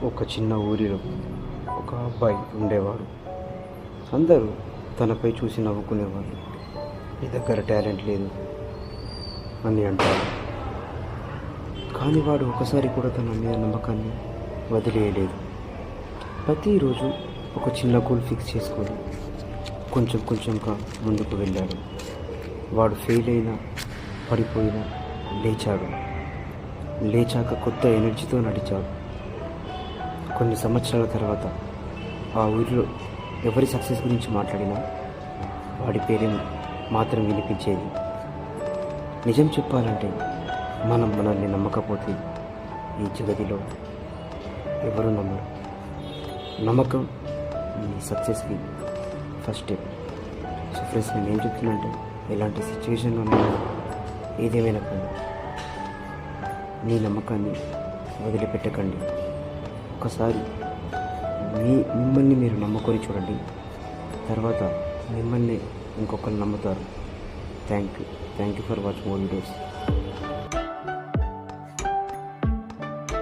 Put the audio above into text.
ఒక చిన్న ఊరిలో ఒక అబ్బాయి ఉండేవాడు. అందరూ తనపై చూసి నవ్వుకునేవారు. నీ దగ్గర టాలెంట్ లేదు అని అంటారు. కానీ వాడు ఒకసారి కూడా తన మీద నమ్మకాన్ని వదిలేయలేదు. ప్రతిరోజు ఒక చిన్న గోల్ ఫిక్స్ చేసుకొని కొంచెం కొంచెంగా ముందుకు వెళ్ళాడు. వాడు ఫెయిల్ అయినా, పడిపోయినా లేచాడు. లేచాక కొత్త ఎనర్జీతో నడిచాడు. కొన్ని సంవత్సరాల తర్వాత ఆ ఊరిలో ఎవరి సక్సెస్ గురించి మాట్లాడినా వాడి పేరే మాత్రం వినిపించేది. నిజం చెప్పాలంటే మనం మనల్ని నమ్మకపోతే ఈ జగతిలో ఎవరు నమ్మరు. నమ్మకం నీ సక్సెస్కి ఫస్ట్ స్టెప్. సో ఫ్రెండ్స్, నేను ఏం చెప్తున్నా అంటే ఎలాంటి సిచ్యువేషన్లోనైనా ఏదేమైనా కానీ మీ నమ్మకాన్ని వదిలిపెట్టకండి. ఒకసారి మిమ్మల్ని మీరు నమ్ముకొని చూడండి. తర్వాత మిమ్మల్ని ఇంకొకరు నమ్ముతారు. Thank you for watching more videos.